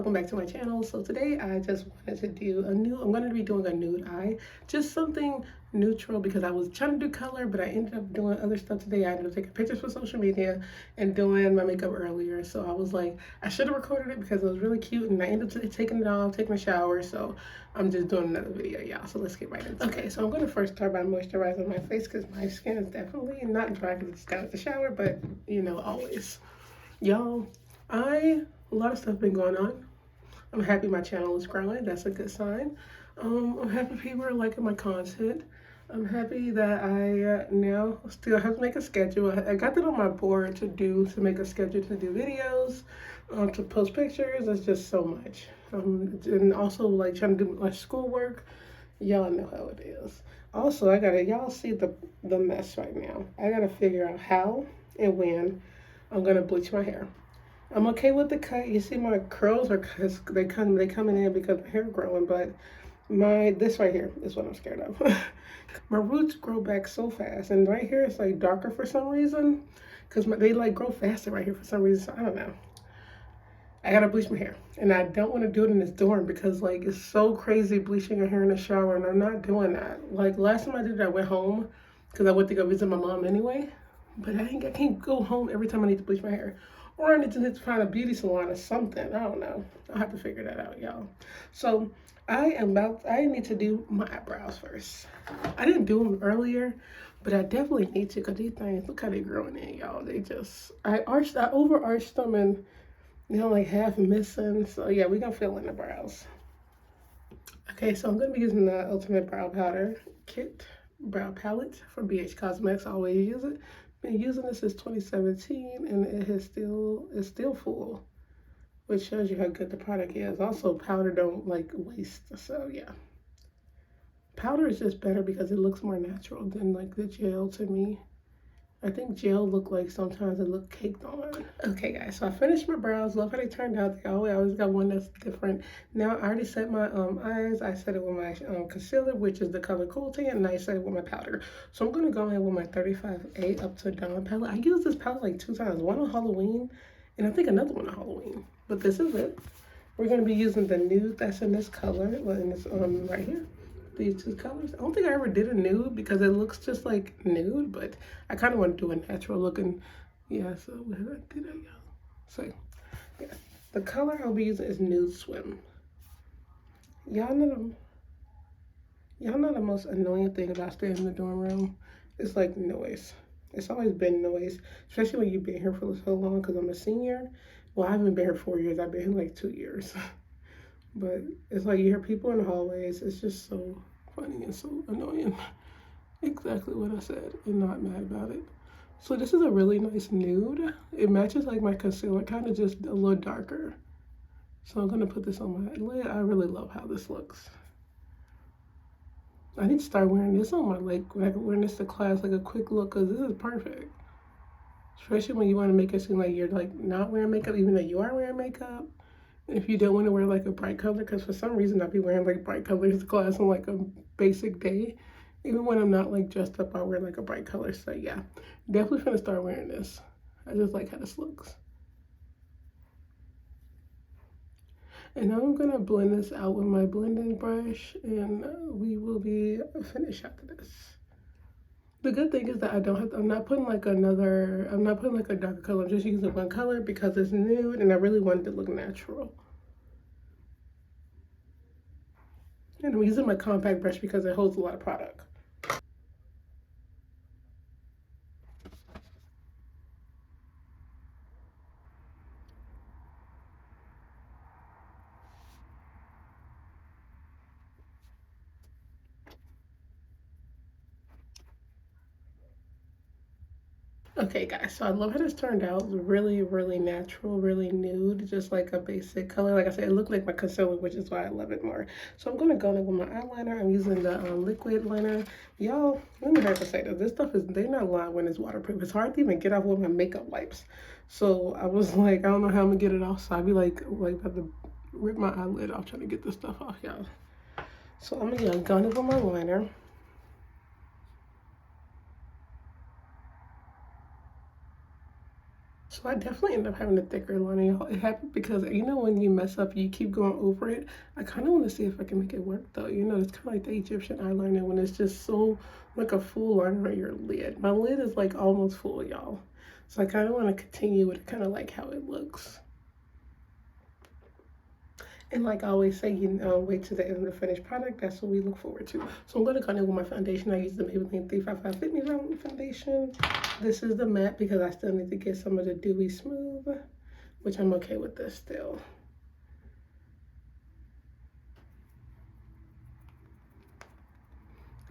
welcome back to my channel. So today I just wanted to do I'm going to be doing a nude eye, just something neutral because I was trying to do color, but I ended up doing other stuff today. I ended up taking pictures for social media and doing my makeup earlier. So I was like, I should have recorded it because it was really cute, and I ended up taking it off, taking a shower. So I'm just doing another video, y'all. So let's get right into it. Okay, so I'm going to first start by moisturizing my face because my skin is definitely not dry because it's got the shower, but you know, always. Y'all, a lot of stuff been going on. I'm happy my channel is growing. That's a good sign. I'm happy people are liking my content. I'm happy that I now still have to make a schedule. I got that on my board to make a schedule to do videos, to post pictures. It's just so much. And also like trying to do my schoolwork. Y'all know how it is. Also, y'all see the mess right now. I gotta figure out how and when I'm gonna bleach my hair. I'm okay with the cut. You see my curls are cause they coming in because my hair growing, but this right here is what I'm scared of. My roots grow back so fast, and right here it's like darker for some reason, cause they like grow faster right here for some reason. So I don't know. I gotta bleach my hair, and I don't want to do it in this dorm because like it's so crazy bleaching your hair in the shower, and I'm not doing that. Like last time I did it, I went home because I went to go visit my mom anyway. But I can't go home every time I need to bleach my hair. Or I need to find a beauty salon or something. I don't know. I'll have to figure that out, y'all. So I need to do my eyebrows first. I didn't do them earlier, but I definitely need to because these things, look how they're growing in, y'all. I over arched them and, you know, like half missing. So yeah, we're gonna fill in the brows. Okay, so I'm gonna be using the Ultimate Brow Powder Kit Brow Palette from BH Cosmetics. I always use it. Been using this since 2017, and it's still full, which shows you how good the product is. Also, powder don't like waste, so yeah. Powder is just better because it looks more natural than like the gel to me. I think gel look like sometimes it look caked on. Okay guys, so I finished my brows. Love how they turned out. They always got one that's different. Now I already set my eyes. I set it with my concealer, which is the color Cool Tan, and I set it with my powder. So I'm gonna go in with my 35A Up to Dawn palette. I used this palette like 2 times, one on Halloween, and I think another one on Halloween. But this is it. We're gonna be using the nude that's in this color, in this right here. These two colors. I don't think I ever did a nude because it looks just like nude, but I kind of want to do a natural looking. Yeah, so where did I go? So yeah, the color I'll be using is Nude Swim. Y'all know the most annoying thing about staying in the dorm room? It's like noise. It's always been noise, especially when you've been here for so long because I'm a senior. Well, I haven't been here 4 years. I've been here like 2 years. But it's like you hear people in the hallways. It's just so funny and so annoying. Exactly what I said, and not mad about it. So this is a really nice nude. It matches like my concealer, kind of just a little darker. So I'm gonna put this on my lid. I really love how this looks. I need to start wearing this on my like wearing this to class, like a quick look, because this is perfect. Especially when you want to make it seem like you're like not wearing makeup, even though you are wearing makeup. If you don't want to wear like a bright color, because for some reason I'll be wearing like bright colors to class on like a basic day. Even when I'm not like dressed up, I wear like a bright color. So yeah, definitely gonna start wearing this. I just like how this looks. And now I'm gonna blend this out with my blending brush, and we will be finished after this. The good thing is that I'm not putting like a darker color. I'm just using one color because it's nude and I really wanted it to look natural. And I'm using my compact brush because it holds a lot of product. Okay guys, so I love how this turned out. Really, really natural, really nude, just like a basic color. Like I said, it looked like my concealer, which is why I love it more. So I'm gonna go in with my eyeliner. I'm using the liquid liner. Y'all, let me have to say this stuff they're not lying when it's waterproof. It's hard to even get off with my makeup wipes. So I was like, I don't know how I'm gonna get it off. So I'd be like about to rip my eyelid off trying to get this stuff off, y'all. So I'm gonna go in with my liner. So I definitely end up having a thicker liner, y'all. It happened because, you know, when you mess up, you keep going over it. I kind of want to see if I can make it work, though. You know, it's kind of like the Egyptian eyeliner when it's just so, like a full liner on your lid. My lid is, like, almost full, y'all. So I kind of want to continue with kind of like how it looks. And like I always say, you know, wait to the end of the finished product. That's what we look forward to. So I'm going to continue with my foundation. I use the Maybelline 355 Fit Me Round Foundation. This is the matte because I still need to get some of the dewy smooth, which I'm okay with this still.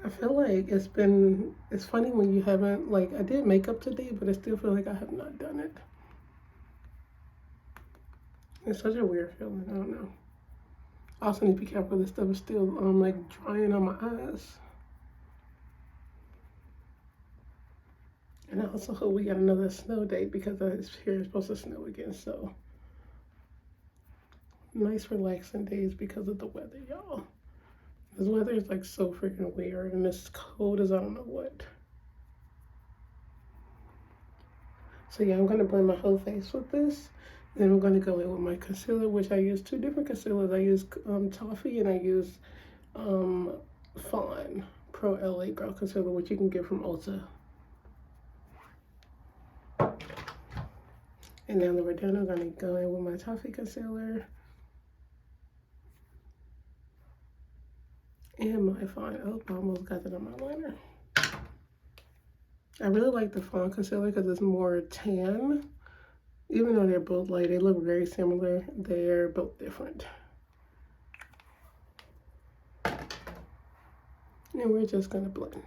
I feel like it's funny when you haven't, like, I did makeup today, but I still feel like I have not done it. It's such a weird feeling. I don't know. I also need to be careful. This stuff is still like drying on my eyes. And I also hope we got another snow day because it's here, it's supposed to snow again. So nice relaxing days because of the weather, y'all. This weather is like so freaking weird and it's cold as I don't know what. So yeah, I'm gonna blend my whole face with this. Then I'm gonna go in with my concealer, which I use two different concealers. I use Toffee and I use Fawn Pro LA Girl Concealer, which you can get from Ulta. And now that we're done, I'm gonna go in with my Toffee concealer and my Fawn. Oh, I almost got that on my liner. I really like the Fawn concealer because it's more tan. Even though they're both light, they look very similar. They're both different. And we're just gonna blend.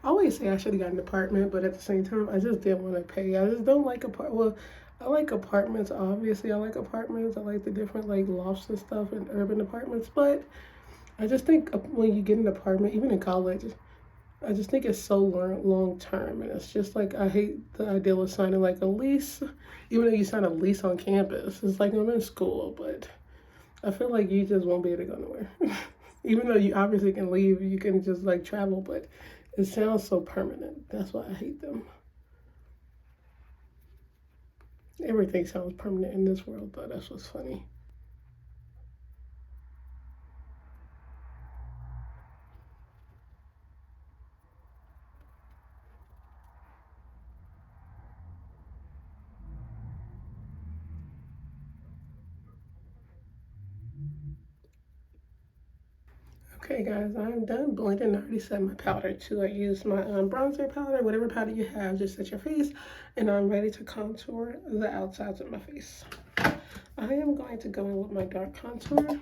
I always say I should have got an apartment, but at the same time, I just didn't want to pay. I just don't like well, I like apartments, obviously. I like apartments. I like the different like lofts and stuff and urban apartments, but I just think when you get an apartment, even in college, I just think it's so long term, and it's just like I hate the idea of signing like a lease, even though you sign a lease on campus. It's like I'm in school, but I feel like you just won't be able to go nowhere. Even though you obviously can leave, you can just like travel, but it sounds so permanent. That's why I hate them. Everything sounds permanent in this world, though. That's what's funny. Okay, guys, I'm done blending. I already set my powder too. I used my bronzer powder, whatever powder you have, just set your face, and I'm ready to contour the outsides of my face. I am going to go in with my dark contour.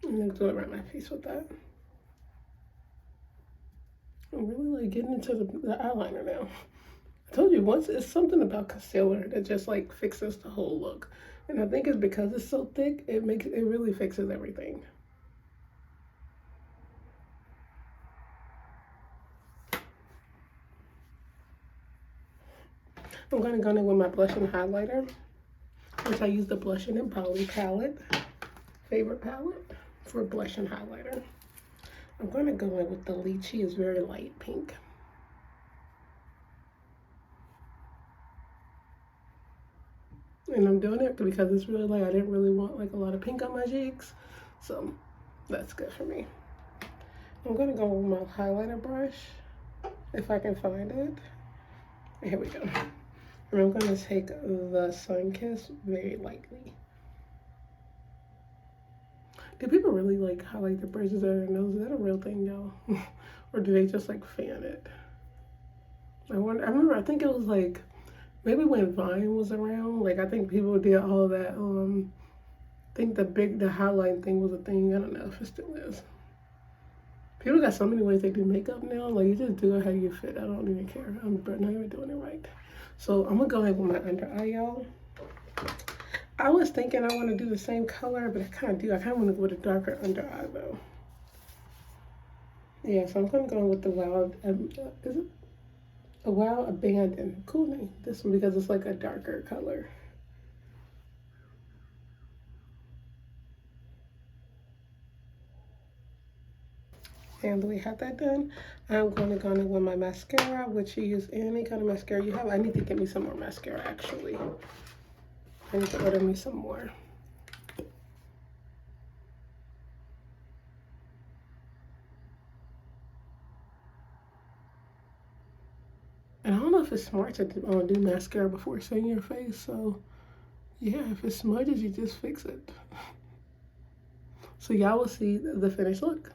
I'm going to do it around my face with that. I'm really like getting into the eyeliner now. I told you once, it's something about concealer that just like fixes the whole look. And I think it's because it's so thick, it really fixes everything. I'm going to go in with my blush and highlighter, which I use the Blush and Poly palette, favorite palette for blush and highlighter. I'm going to go in with the Lychee, it's very light pink. And I'm doing it because it's really light. I didn't really want like a lot of pink on my cheeks, so that's good for me. I'm going to go with my highlighter brush, if I can find it. Here we go. And I'm going to take the Sun Kiss very lightly. Do people really like highlight the bridges of their nose? Is that a real thing, y'all? Or do they just like fan it? I wonder. I remember, I think it was like, maybe when Vine was around, like I think people did all that. I think the highlight thing was a thing. I don't know if it still is. People got so many ways they do makeup now. Like you just do it how you fit. I don't even care. I'm not even doing it right. So I'm gonna go ahead with my under eye, y'all. I was thinking I want to do the same color, but I kind of do. I kind of want to go with a darker under eye though. Yeah, so I'm gonna go with the Wild. Is it a Wild Abandon? Cool name. This one because it's like a darker color. family had that done. I'm going to go in with my mascara, which you use any kind of mascara you have. I need to get me some more mascara actually. I need to order me some more. And I don't know if it's smart to do mascara before setting your face, so yeah, if it smudges, you just fix it. So y'all will see the finished look.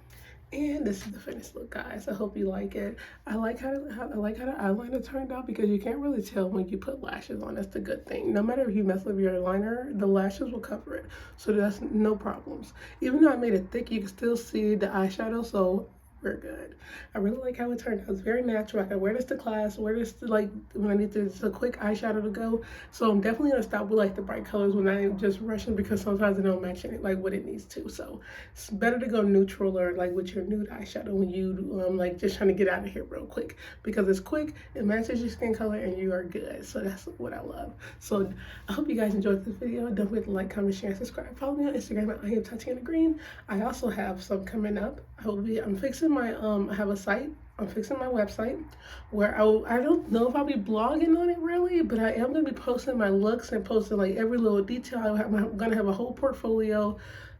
And this is the finished look, guys. I hope you like it. I like how the eyeliner turned out because you can't really tell when you put lashes on. That's the good thing. No matter if you mess with your liner, the lashes will cover it. So that's no problems. Even though I made it thick, you can still see the eyeshadow. So we're good. I really like how it turned out. It's very natural. I can wear this to class, wear this to like when I need to, it's a quick eyeshadow to go. So I'm definitely gonna stop with like the bright colors when I'm just rushing because sometimes they don't match it like what it needs to. So it's better to go neutral or like with your nude eyeshadow when you like just trying to get out of here real quick because it's quick, it matches your skin color, and you are good. So that's what I love. So I hope you guys enjoyed this video. Don't forget to like, comment, share, and subscribe. Follow me on Instagram at I am Tatiana Green. I also have some coming up. I'm fixing my I have a site. I'm fixing my website where I don't know if I'll be blogging on it really, but I am gonna be posting my looks and posting like every little detail. I'm gonna have a whole portfolio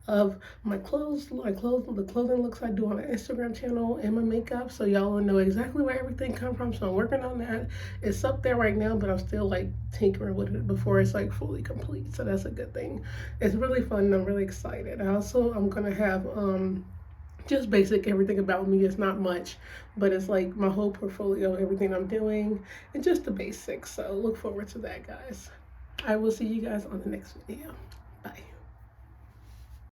of my clothes, the clothing looks I do on my Instagram channel, and my makeup, so y'all will know exactly where everything comes from. So I'm working on that. It's up there right now, but I'm still like tinkering with it before it's like fully complete. So that's a good thing. It's really fun and I'm really excited. I'm gonna have just basic everything about me. It's not much, but it's like my whole portfolio, everything I'm doing, and just the basics. So look forward to that, guys. I will see you guys on the next video. Bye.